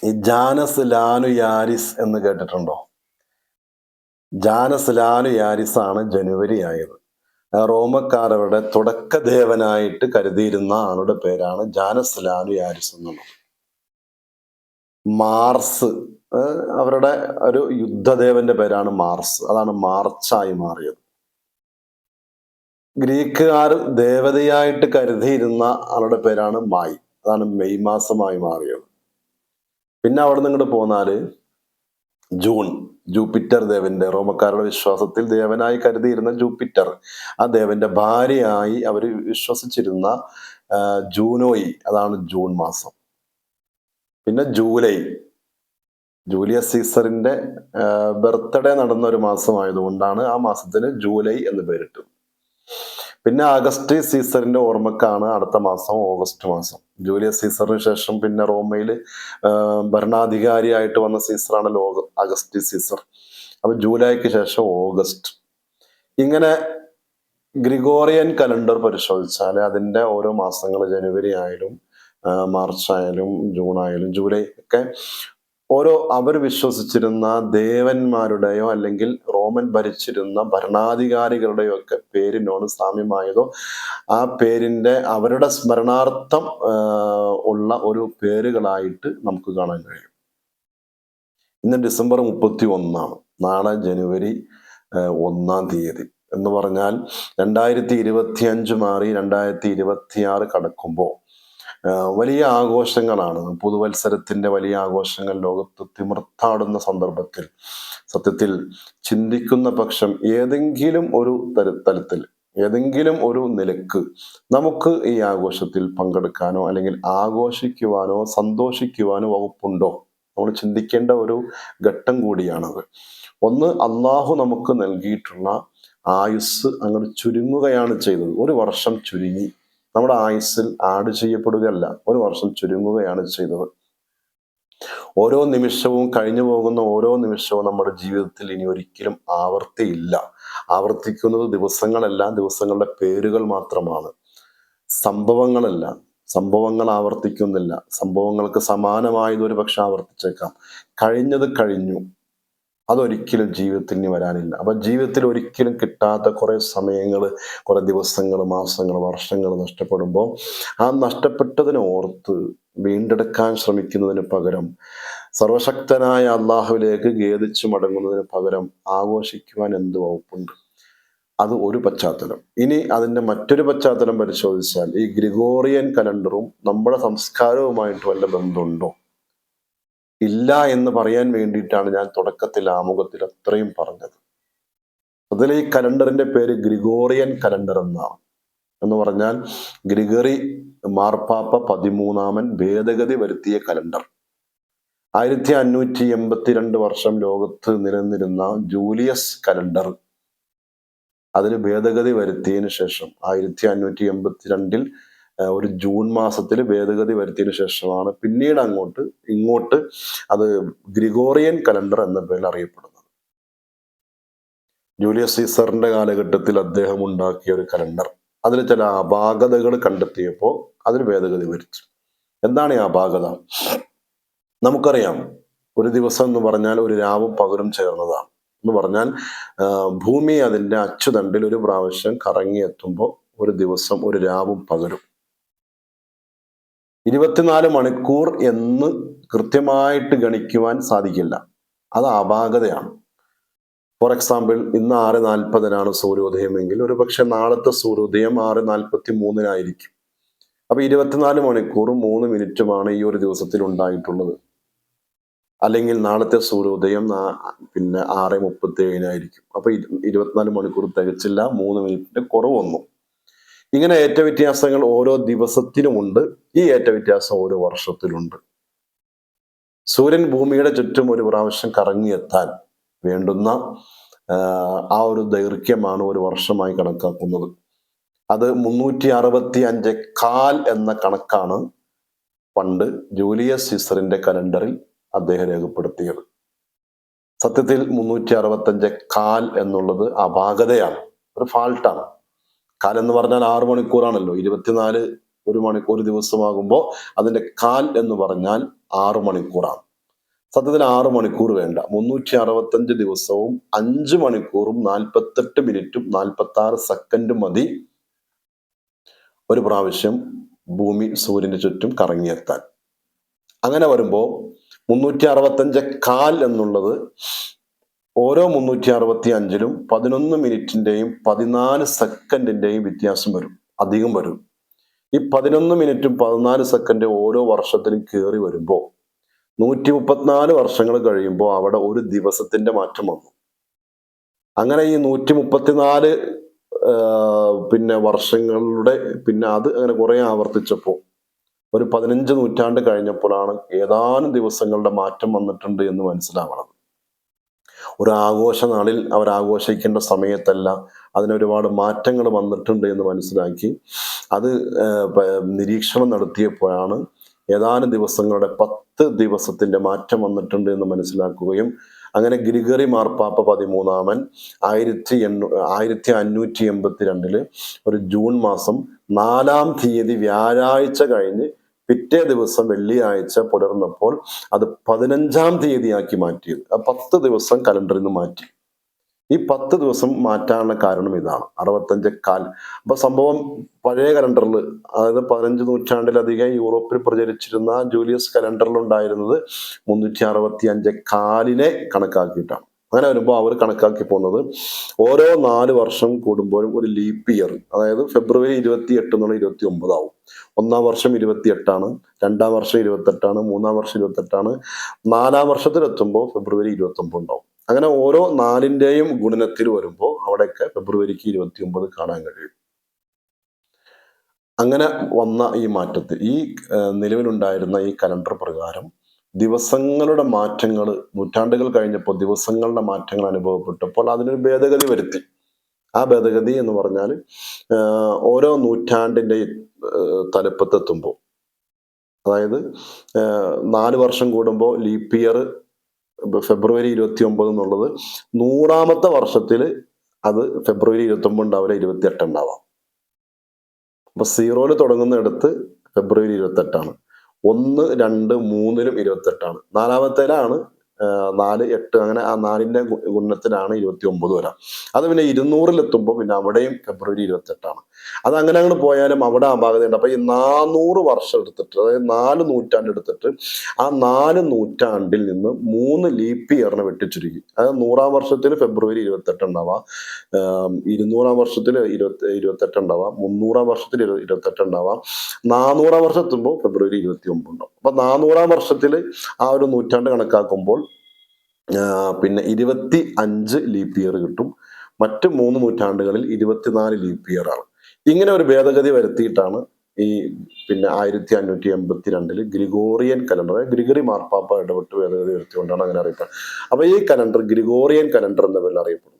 ഈ ജാനസ് ലാനുയാരിസ് എന്ന് കേട്ടിട്ടുണ്ടോ? ജാനസ് ലാനുയാരിസ് ആണ് ജനുവരി ആയത്. റോമക്കാരവരുടെ തുടക്കദേവനായിട്ട് കരുതിയിരുന്ന ആളുടെ പേരാണ് ജാനസ് ലാനുയാരിസ് എന്നുള്ളത്. മാർസ് അവരുടെ ഒരു യുദ്ധദേവന്റെ പേരാണ് മാർസ്. അതാണ് മാർച്ചായി മാറിയത്. ഗ്രീക്കുകാർ ദേവതയായിട്ട് കരുതിയിരുന്ന ആളുടെ പേരാണ് മായി. അതാണ് മെയ് മാസമായി മാറിയത്. പിന്നെ അവിടെ നിന്ന് ഇങ്ങോട്ട് പോന്നാല് ജൂൺ, ജൂപ്പിറ്റർ ദേവന്റെ, റോമക്കാരുടെ വിശ്വാസത്തിൽ ദേവനായി കരുതിയിരുന്ന ജൂപ്പിറ്റർ, ആ ദേവന്റെ ഭാര്യയായി അവർ വിശ്വസിച്ചിരുന്ന ജൂനോയി, അതാണ് ജൂൺ മാസം. പിന്നെ ജൂലൈ, ജൂലിയസ് സീസറിന്റെ ബർത്ത്ഡേ നടന്ന ഒരു മാസമായതുകൊണ്ടാണ് ആ മാസത്തിന് ജൂലൈ എന്ന് പേരിട്ടത്. പിന്നെ ആഗസ്റ്റ് സീസറിന്റെ ഓർമ്മക്കാണ് അടുത്ത മാസം ഓഗസ്റ്റ് മാസം. ജൂലിയസ് സീസറിന് ശേഷം പിന്നെ റോമയിൽ ഭരണാധികാരിയായിട്ട് വന്ന സീസറാണല്ലോ അഗസ്റ്റ് സീസർ. അപ്പൊ ജൂലൈക്ക് ശേഷം ഓഗസ്റ്റ്. ഇങ്ങനെ ഗ്രിഗോറിയൻ കലണ്ടർ പരിശോധിച്ചാൽ അതിന്റെ ഓരോ മാസങ്ങൾ, ജനുവരി ആയാലും മാർച്ച് ആയാലും ജൂൺ ആയാലും ജൂലൈ ഒക്കെ, ഓരോ അവർ വിശ്വസിച്ചിരുന്ന ദേവന്മാരുടെയോ അല്ലെങ്കിൽ റോമൻ ഭരിച്ചിരുന്ന ഭരണാധികാരികളുടെയോ ഒക്കെ പേരിനോട് സാമ്യമായതോ ആ പേരിന്റെ അവരുടെ സ്മരണാർത്ഥം ഉള്ള ഒരു പേരുകളായിട്ട് നമുക്ക് കാണാൻ കഴിയും. ഇന്ന് ഡിസംബർ 31, നാളെ ജനുവരി 1 എന്ന് പറഞ്ഞാൽ 2025 മാറി 2026 കടക്കുമ്പോൾ വലിയ ആഘോഷങ്ങളാണ്. പുതുവത്സരത്തിന്റെ വലിയ ആഘോഷങ്ങൾ ലോകത്ത് തിമിർത്താടുന്ന സന്ദർഭത്തിൽ സത്യത്തിൽ ചിന്തിക്കുന്ന പക്ഷം ഏതെങ്കിലും ഒരു തലത്തിൽ, ഏതെങ്കിലും ഒരു നിലക്ക് നമുക്ക് ഈ ആഘോഷത്തിൽ പങ്കെടുക്കാനോ അല്ലെങ്കിൽ ആഘോഷിക്കുവാനോ സന്തോഷിക്കുവാനോ വകുപ്പുണ്ടോ? നമ്മൾ ചിന്തിക്കേണ്ട ഒരു ഘട്ടം കൂടിയാണത്. ഒന്ന്, അള്ളാഹു നമുക്ക് നൽകിയിട്ടുള്ള ആയുസ് അങ്ങോട്ട് ചുരുങ്ങുകയാണ് ചെയ്തത്. ഒരു വർഷം ചുരുങ്ങി. നമ്മുടെ ആയുസ്സിൽ ആഡ് ചെയ്യപ്പെടുകയല്ല, ഒരു വർഷം ചുരുങ്ങുകയാണ് ചെയ്തത്. ഓരോ നിമിഷവും, കഴിഞ്ഞു പോകുന്ന ഓരോ നിമിഷവും നമ്മുടെ ജീവിതത്തിൽ ഇനി ഒരിക്കലും ആവർത്തിയില്ല. ആവർത്തിക്കുന്നത് ദിവസങ്ങളല്ല, ദിവസങ്ങളുടെ പേരുകൾ മാത്രമാണ്, സംഭവങ്ങളല്ല. സംഭവങ്ങൾ ആവർത്തിക്കുന്നില്ല. സംഭവങ്ങൾക്ക് സമാനമായത് ഒരു പക്ഷെ ആവർത്തിച്ചേക്കാം. കഴിഞ്ഞത് കഴിഞ്ഞു, അതൊരിക്കലും ജീവിതത്തിൽ ഇനി വരാനില്ല. അപ്പൊ ജീവിതത്തിൽ ഒരിക്കലും കിട്ടാത്ത കുറെ സമയങ്ങൾ, കുറെ ദിവസങ്ങൾ, മാസങ്ങൾ, വർഷങ്ങൾ നഷ്ടപ്പെടുമ്പോൾ ആ നഷ്ടപ്പെട്ടതിനെ ഓർത്ത് വീണ്ടെടുക്കാൻ ശ്രമിക്കുന്നതിന് പകരം, സർവശക്തനായ അള്ളാഹുവിലേക്ക് ഖേദിച്ചു മടങ്ങുന്നതിന് പകരം ആഘോഷിക്കുവാൻ എന്ത് വകുപ്പുണ്ട്? അത് ഒരു പശ്ചാത്തലം. ഇനി അതിന്റെ മറ്റൊരു പശ്ചാത്തലം പരിശോധിച്ചാൽ ഈ ഗ്രിഗോറിയൻ കലണ്ടറും നമ്മുടെ സംസ്കാരവുമായിട്ട് വല്ല ബന്ധമുണ്ടോ? ഇല്ല എന്ന് പറയാൻ വേണ്ടിയിട്ടാണ് ഞാൻ തുടക്കത്തിൽ ആമുഖത്തിൽ അത്രയും പറഞ്ഞത്. അതിൽ ഈ കലണ്ടറിന്റെ പേര് ഗ്രിഗോറിയൻ കലണ്ടർ എന്നാണ്. എന്ന് പറഞ്ഞാൽ ഗ്രിഗറി മാർപ്പാപ്പ 13 ഭേദഗതി വരുത്തിയ കലണ്ടർ. 1582 വർഷം ലോകത്ത് നിലനിന്നിരുന്ന ജൂലിയസ് കലണ്ടർ അതിന് ഭേദഗതി വരുത്തിയതിനു ശേഷം 1582 ഒരു ജൂൺ മാസത്തിൽ ഭേദഗതി വരുത്തിയതിനു ശേഷമാണ് പിന്നീട് ഇങ്ങോട്ട് അത് ഗ്രിഗോറിയൻ കലണ്ടർ എന്ന പേരിൽ അറിയപ്പെടുന്നത്. ജൂലിയസ് സീസറിന്റെ കാലഘട്ടത്തിൽ അദ്ദേഹം ഉണ്ടാക്കിയ ഒരു കലണ്ടർ, അതിൽ ചില അപാകതകൾ കണ്ടെത്തിയപ്പോൾ അതിന് ഭേദഗതി വരുത്തി. എന്താണ് ഈ അപാകത? നമുക്കറിയാം, ഒരു ദിവസം എന്ന് പറഞ്ഞാൽ ഒരു രാവും പകലും ചേർന്നതാണ്. എന്ന് പറഞ്ഞാൽ ഭൂമി അതിന്റെ അച്ചുതണ്ടിൽ ഒരു പ്രാവശ്യം കറങ്ങിയെത്തുമ്പോൾ ഒരു ദിവസം, ഒരു രാവും പകലും. 24 മണിക്കൂർ എന്ന് കൃത്യമായിട്ട് ഗണിക്കുവാൻ സാധിക്കില്ല. അത് അപാകതയാണ്. ഫോർ എക്സാമ്പിൾ, ഇന്ന് 6:40 സൂര്യോദയമെങ്കിൽ ഒരു പക്ഷെ നാളത്തെ സൂര്യോദയം 6:43 അപ്പൊ 24 മണിക്കൂറും 3 മിനിറ്റുമാണ് ഈ ഒരു ദിവസത്തിൽ ഉണ്ടായിട്ടുള്ളത്. അല്ലെങ്കിൽ നാളത്തെ സൂര്യോദയം പിന്നെ 6:37 അപ്പൊ 24 മണിക്കൂർ തികച്ചില്ല, 3 മിനിറ്റിന്റെ കുറവ് വന്നു. ഇങ്ങനെ ഏറ്റവ്യത്യാസങ്ങൾ ഓരോ ദിവസത്തിനുമുണ്ട്. ഈ ഏറ്റവ്യത്യാസം ഓരോ വർഷത്തിലുണ്ട്. സൂര്യൻ ഭൂമിയുടെ ചുറ്റും ഒരു പ്രാവശ്യം കറങ്ങിയെത്താൻ വേണ്ടുന്ന ആ ഒരു ദൈർഘ്യമാണ് ഒരു വർഷമായി കണക്കാക്കുന്നത്. അത് 365 എന്ന കണക്കാണ് പണ്ട് ജൂലിയസ് സീസറിന്റെ കലണ്ടറിൽ അദ്ദേഹം രേഖപ്പെടുത്തിയത്. സത്യത്തിൽ 365 എന്നുള്ളത് അപാകതയാണ്, ഒരു ഫാൾട്ടാണ്. കാലം എന്ന് പറഞ്ഞാൽ 6 മണിക്കൂറാണല്ലോ. 24 ഒരു ദിവസമാകുമ്പോൾ അതിന്റെ കാൽ എന്ന് പറഞ്ഞാൽ 6 മണിക്കൂറാണ്. സത്യത്തിൽ 6 മണിക്കൂർ വേണ്ട. 365 ദിവസവും 5 മണിക്കൂറും 48 മിനിറ്റും 46 സെക്കൻഡും മതി ഒരു പ്രാവശ്യം ഭൂമി സൂര്യന് ചുറ്റും കറങ്ങിയെത്താൻ. അങ്ങനെ വരുമ്പോൾ 365 കാൽ എന്നുള്ളത് ഓരോ 365ലും 11 മിനിറ്റിന്റെയും 14 സെക്കൻഡിന്റെയും വ്യത്യാസം വരും, അധികം വരും. ഈ 11 മിനിറ്റും 14 സെക്കൻഡ് ഓരോ വർഷത്തിലും കയറി വരുമ്പോൾ 134 വർഷങ്ങൾ കഴിയുമ്പോൾ അവിടെ ഒരു ദിവസത്തിന്റെ മാറ്റം വന്നു. അങ്ങനെ ഈ 134 പിന്നെ വർഷങ്ങളുടെ പിന്നെ അത് അങ്ങനെ കുറെ ആവർത്തിച്ചപ്പോൾ ഒരു 15 നൂറ്റാണ്ട് കഴിഞ്ഞപ്പോഴാണ് ഏതാനും ദിവസങ്ങളുടെ മാറ്റം വന്നിട്ടുണ്ട് എന്ന് മനസ്സിലാവണം. ഒരു ആഘോഷ നാളിൽ അവർ ആഘോഷിക്കേണ്ട സമയത്തല്ല അതിനൊരുപാട് മാറ്റങ്ങൾ വന്നിട്ടുണ്ട് എന്ന് മനസ്സിലാക്കി അത് നിരീക്ഷണം നടത്തിയപ്പോഴാണ് ഏതാനും ദിവസങ്ങളുടെ 10 ദിവസത്തിന്റെ മാറ്റം വന്നിട്ടുണ്ട് എന്ന് മനസ്സിലാക്കുകയും അങ്ങനെ ഗ്രിഗറി മാർപ്പാപ്പ 13-ാമൻ 1582 ഒരു ജൂൺ മാസം 4-ാം തീയതി വ്യാഴാഴ്ച കഴിഞ്ഞ് പിറ്റേ ദിവസം വെള്ളിയാഴ്ച പുലർന്നപ്പോൾ അത് 15-ാം തീയതിയാക്കി മാറ്റിയത്. 10 ദിവസം കലണ്ടറിൽ നിന്ന് മാറ്റി. ഈ 10 ദിവസം മാറ്റാനുള്ള കാരണം ഇതാണ്, 65 കാൽ. അപ്പൊ സംഭവം പഴയ കലണ്ടറിൽ, അതായത് 15 നൂറ്റാണ്ടിലധികം യൂറോപ്പിൽ പ്രചരിച്ചിരുന്ന ജൂലിയസ് കലണ്ടറിൽ ഉണ്ടായിരുന്നത് 365 കാലിനെ കണക്കാക്കിയിട്ടാണ്. അങ്ങനെ വരുമ്പോൾ അവർ കണക്കാക്കി പോകുന്നത് ഓരോ 4 വർഷം കൂടുമ്പോഴും ഒരു ലീപ്പ് ഇയർ, അതായത് ഫെബ്രുവരി 28 എന്നുള്ള 29 ആവും. 1-ാം വർഷം 28ആണ്, 2-ാം വർഷം 28ആണ്, 3-ാം വർഷം 28ആണ്, 4-ാം വർഷത്തിലെത്തുമ്പോൾ ഫെബ്രുവരി 29 ഉണ്ടാവും. അങ്ങനെ ഓരോ 4ന്റെയും ഗുണനത്തിൽ വരുമ്പോൾ അവിടെയൊക്കെ ഫെബ്രുവരിക്ക് 29 കാണാൻ കഴിയും. അങ്ങനെ വന്ന ഈ മാറ്റത്തിൽ ഈ നിലവിലുണ്ടായിരുന്ന ഈ കലണ്ടർ പ്രകാരം ദിവസങ്ങളുടെ മാറ്റങ്ങൾ നൂറ്റാണ്ടുകൾ കഴിഞ്ഞപ്പോൾ ദിവസങ്ങളുടെ മാറ്റങ്ങൾ അനുഭവപ്പെട്ടപ്പോൾ അതിനൊരു ഭേദഗതി വരുത്തി. ആ ഭേദഗതി എന്ന് പറഞ്ഞാൽ ഓരോ നൂറ്റാണ്ടിന്റെ തലപ്പത്തെത്തുമ്പോൾ, അതായത് 4 വർഷം കൂടുമ്പോൾ ലീപ്പ് ഇയർ ഫെബ്രുവരി 29 എന്നുള്ളത് 100-ാമത്തെ വർഷത്തിൽ അത് ഫെബ്രുവരി 29 ഉണ്ടാവില്ല, 28 ഉണ്ടാവാം. അപ്പൊ 0-ൽ തുടങ്ങുന്നിടത്ത് ഫെബ്രുവരി 28ആണ്, 1, 2, 3-ലും 28ആണ്, 4-ാമത്തേലാണ് 4, 8, അങ്ങനെ ആ 4ന്റെ ഗുണനത്തിലാണ് 29 വരാം. അത് പിന്നെ 200-ലെത്തുമ്പോൾ പിന്നെ അവിടെയും ഫെബ്രുവരി 28ആണ്. അത് അങ്ങനെ അങ്ങോട്ട് പോയാലും അവിടെ അപാകതയുണ്ട്. അപ്പൊ ഈ 400 വർഷം എടുത്തിട്ട്, അതായത് 4 നൂറ്റാണ്ട് എടുത്തിട്ട് ആ 4 നൂറ്റാണ്ടിൽ നിന്ന് 3 ലീപ്പ് ഇയറിനെ വെട്ടിച്ചുരുക്കി. അതായത് 100-ാം വർഷത്തിൽ ഫെബ്രുവരി 28 ഉണ്ടാവാം, 200-ാം വർഷത്തിൽ 28 ഉണ്ടാവാം, 300-ാം വർഷത്തിൽ 28 ഉണ്ടാവാം, 400-ാം വർഷം എത്തുമ്പോൾ ഫെബ്രുവരി 29 ഉണ്ടാവും. അപ്പൊ 400-ാം വർഷത്തിൽ ആ ഒരു നൂറ്റാണ്ട് കണക്കാക്കുമ്പോൾ പിന്നെ 25 ലീപ്പ് ഇയർ കിട്ടും. മറ്റ് 3 നൂറ്റാണ്ടുകളിൽ 24 ലീപ്പ് ഇയർ ആണ്. ഇങ്ങനെ ഒരു ഭേദഗതി വരുത്തിയിട്ടാണ് ഈ പിന്നെ 1582 ഗ്രിഗോറിയൻ കലണ്ടർ, ഗ്രിഗറി മാർപ്പാപ്പ ഇടപെട്ട് ഭേദഗതി വരുത്തിക്കൊണ്ടാണ് അങ്ങനെ അറിയപ്പെടുന്നത്. അപ്പൊ ഈ കലണ്ടർ ഗ്രിഗോറിയൻ കലണ്ടർ എന്ന പേരിൽ അറിയപ്പെടുന്നു.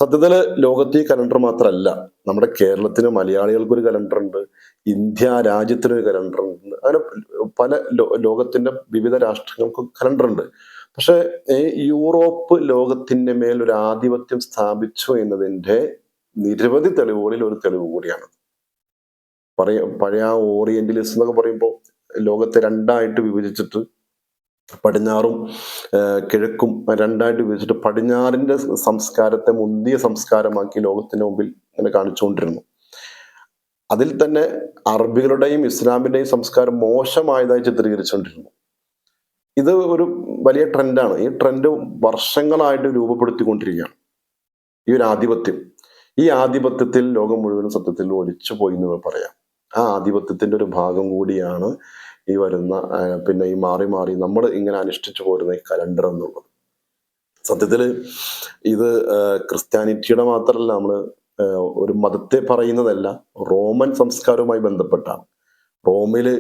സത്യത്തില് ലോകത്ത് ഈ കലണ്ടർ മാത്രമല്ല, നമ്മുടെ കേരളത്തിന് മലയാളികൾക്കൊരു കലണ്ടർ ഉണ്ട്, ഇന്ത്യ രാജ്യത്തിനൊരു കലണ്ടർ ഉണ്ട്, അങ്ങനെ പല ലോകത്തിന്റെ വിവിധ രാഷ്ട്രങ്ങൾക്ക് കലണ്ടർ ഉണ്ട്. പക്ഷെ യൂറോപ്പ് ലോകത്തിന്റെ മേൽ ഒരു ആധിപത്യം സ്ഥാപിച്ചു എന്നതിന്റെ നിരവധി തെളിവുകളിൽ ഒരു തെളിവ് കൂടിയാണ്. പഴയ ഓറിയന്റലിസം എന്നൊക്കെ പറയുമ്പോൾ ലോകത്തെ 2ആയിട്ട് വിഭജിച്ചിട്ട് പടിഞ്ഞാറും കിഴക്കും 2ആയിട്ട് വിഭജിച്ചിട്ട് പടിഞ്ഞാറിന്റെ സംസ്കാരത്തെ മുന്തിയ സംസ്കാരമാക്കി ലോകത്തിന് മുമ്പിൽ ഇങ്ങനെ കാണിച്ചുകൊണ്ടിരുന്നു. അതിൽ തന്നെ അറബികളുടെയും ഇസ്ലാമിന്റെയും സംസ്കാരം മോശമായതായി ചിത്രീകരിച്ചുകൊണ്ടിരുന്നു. ഇത് ഒരു വലിയ ട്രെൻഡാണ്. ഈ ട്രെൻഡ് വർഷങ്ങളായിട്ട് രൂപപ്പെടുത്തിക്കൊണ്ടിരിക്കുകയാണ്, ഈ ഒരു ആധിപത്യം. ഈ ആധിപത്യത്തിൽ ലോകം മുഴുവൻ സത്യത്തിൽ ഒലിച്ചു പോയി എന്ന് പറയാം. ആ ആധിപത്യത്തിന്റെ ഒരു ഭാഗം കൂടിയാണ് ഈ വരുന്ന പിന്നെ ഈ മാറി മാറി നമ്മൾ ഇങ്ങനെ അനുഷ്ഠിച്ചു പോരുന്ന ഈ കലണ്ടർ എന്നുള്ളത്. സത്യത്തില് ഇത് ക്രിസ്ത്യാനിറ്റിയുടെ മാത്രമല്ല, നമ്മള് ഒരു മതത്തെ പറയുന്നതല്ല, റോമൻ സംസ്കാരവുമായി ബന്ധപ്പെട്ടാണ്. റോമില്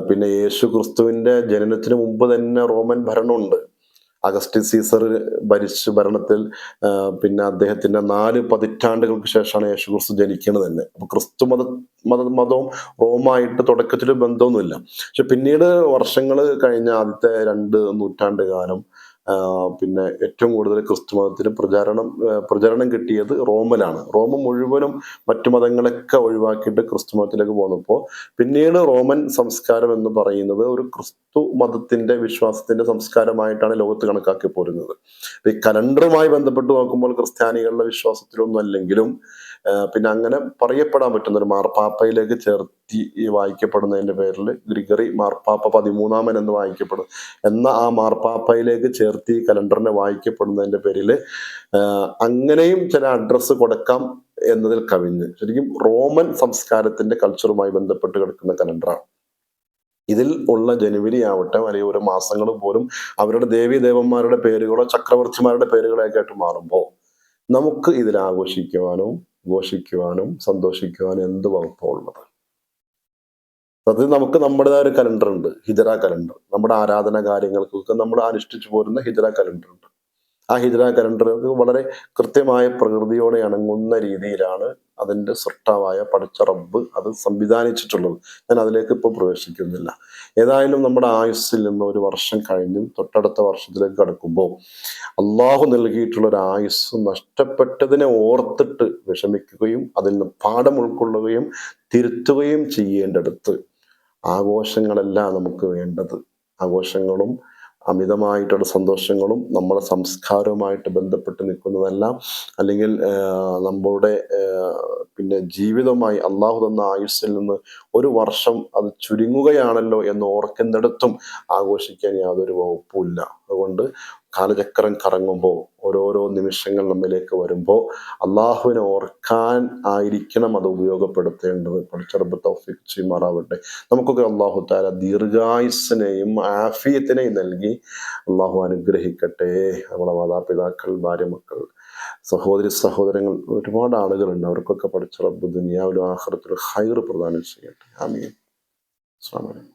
പിന്നെ യേശു ക്രിസ്തുവിന്റെ ജനനത്തിന് മുമ്പ് തന്നെ റോമൻ ഭരണമുണ്ട്. അഗസ്റ്റസ് സീസർ ഭരണത്തിൽ പിന്നെ അദ്ദേഹത്തിന്റെ 4 പതിറ്റാണ്ടുകൾക്ക് ശേഷമാണ് യേശു ക്രിസ്തു ജനിക്കുന്നത് തന്നെ. അപ്പൊ ക്രിസ്തു മതവും റോമായിട്ട് തുടക്കത്തിൽ ബന്ധമൊന്നുമില്ല. പക്ഷെ പിന്നീട് വർഷങ്ങൾ കഴിഞ്ഞ ആദ്യത്തെ 2 നൂറ്റാണ്ട് കാലം പിന്നെ ഏറ്റവും കൂടുതൽ ക്രിസ്തു മതത്തിന് പ്രചരണം കിട്ടിയത് റോമിലാണ്. റോം മുഴുവനും മറ്റു മതങ്ങളൊക്കെ ഒഴിവാക്കിയിട്ട് ക്രിസ്തു മതത്തിലേക്ക് പോന്നപ്പോൾ പിന്നീട് റോമൻ സംസ്കാരം എന്ന് പറയുന്നത് ഒരു ക്രിസ്തു മതത്തിന്റെ വിശ്വാസത്തിന്റെ സംസ്കാരമായിട്ടാണ് ലോകത്ത് കണക്കാക്കി പോരുന്നത്. ഈ കലണ്ടറുമായി ബന്ധപ്പെട്ട് നോക്കുമ്പോൾ ക്രിസ്ത്യാനികളുടെ വിശ്വാസത്തിലൊന്നും അല്ലെങ്കിലും പിന്നെ അങ്ങനെ പറയപ്പെടാൻ പറ്റുന്ന ഒരു മാർപ്പാപ്പയിലേക്ക് ചേർത്തി വായിക്കപ്പെടുന്നതിന്റെ പേരിൽ ഗ്രിഗറി മാർപ്പാപ്പ 13 എന്ന് വായിക്കപ്പെടും എന്ന ആ മാർപ്പാപ്പയിലേക്ക് ചേർത്തി കലണ്ടറിനെ വായിക്കപ്പെടുന്നതിന്റെ പേരിൽ അങ്ങനെയും ചില അഡ്രസ്സ് കൊടുക്കാം എന്നതിൽ കവിഞ്ഞ് ശരിക്കും റോമൻ സംസ്കാരത്തിന്റെ കൾച്ചറുമായി ബന്ധപ്പെട്ട് കിടക്കുന്ന കലണ്ടറാണ്. ഇതിൽ ഉള്ള ജനുവരി ആവട്ടെ അല്ലെങ്കിൽ ഓരോ മാസങ്ങൾ പോലും അവരുടെ ദേവീദേവന്മാരുടെ പേരുകളോ ചക്രവർത്തിമാരുടെ പേരുകളോ ഒക്കെ ആയിട്ട് മാറുമ്പോൾ നമുക്ക് ഇതിൽ ആഘോഷിക്കുവാനും ഘോഷിക്കുവാനും സന്തോഷിക്കുവാനും എന്ത് വകുപ്പാണ് ഉള്ളത്? സത്യത്തിൽ നമുക്ക് നമ്മുടേതായ ഒരു കലണ്ടർ ഉണ്ട്, ഹിജറ കലണ്ടർ. നമ്മുടെ ആരാധന കാര്യങ്ങൾക്കൊക്കെ നമ്മൾ അനുഷ്ഠിച്ചു പോരുന്ന ഹിജറ കലണ്ടർ ഉണ്ട്. ആ ഹിജറ കലണ്ടർ വളരെ കൃത്യമായ പ്രകൃതിയോടെ ഇണങ്ങുന്ന രീതിയിലാണ് അതിൻ്റെ സൃഷ്ടാവായ പടച്ച റബ്ബ് അത് സംവിധാനിച്ചിട്ടുള്ളത്. ഞാൻ അതിലേക്ക് ഇപ്പോൾ പ്രവേശിക്കുന്നില്ല. ഏതായാലും നമ്മുടെ ആയുസ്സിൽ നിന്ന് ഒരു വർഷം കഴിഞ്ഞും തൊട്ടടുത്ത വർഷത്തിലേക്ക് കടക്കുമ്പോൾ അള്ളാഹു നൽകിയിട്ടുള്ള ഒരു ആയുസ് നഷ്ടപ്പെട്ടതിനെ ഓർത്തിട്ട് വിഷമിക്കുകയും അതിൽ നിന്ന് പാഠം ഉൾക്കൊള്ളുകയും തിരുത്തുകയും ചെയ്യേണ്ടടുത്ത് ആഘോഷങ്ങളല്ല നമുക്ക് വേണ്ടത്. ആഘോഷങ്ങളും അമിതമായിട്ടുള്ള സന്തോഷങ്ങളും നമ്മുടെ സംസ്കാരവുമായിട്ട് ബന്ധപ്പെട്ട് നിൽക്കുന്നതെല്ലാം അല്ലെങ്കിൽ നമ്മളുടെ പിന്നെ ജീവിതമായി അള്ളാഹു തന്ന ആയുസ്സിൽ നിന്ന് ഒരു വർഷം അത് ചുരുങ്ങുകയാണല്ലോ എന്ന് ഓർക്കുന്നിടത്തും ആഘോഷിക്കാൻ യാതൊരു വകുപ്പുമില്ല. അതുകൊണ്ട് കാലചക്രം കറങ്ങുമ്പോൾ ഓരോരോ നിമിഷങ്ങൾ നമ്മിലേക്ക് വരുമ്പോൾ അള്ളാഹുവിനെ ഓർക്കാൻ ആയിരിക്കണം അത് ഉപയോഗപ്പെടുത്തേണ്ടത്. പഠിച്ചറബ് തൗഫീഖ് ചെയ്യുമാറാവട്ടെ. നമുക്കൊക്കെ അള്ളാഹു തആല ദീർഘായുസ്സിനെയും ആഫിയത്തിനെയും നൽകി അള്ളാഹു അനുഗ്രഹിക്കട്ടെ. നമ്മുടെ മാതാപിതാക്കൾ, ഭാര്യ, മക്കൾ, സഹോദരി സഹോദരങ്ങൾ ഒരുപാട് ആളുകളുണ്ട്. അവർക്കൊക്കെ പഠിച്ച റബ്ബ് ദുനിയാവിലും ആഖിറത്തിലും ഖൈർ പ്രദാനം ചെയ്യട്ടെ. ആമീൻ. അസ്സലാമു അലൈക്കും.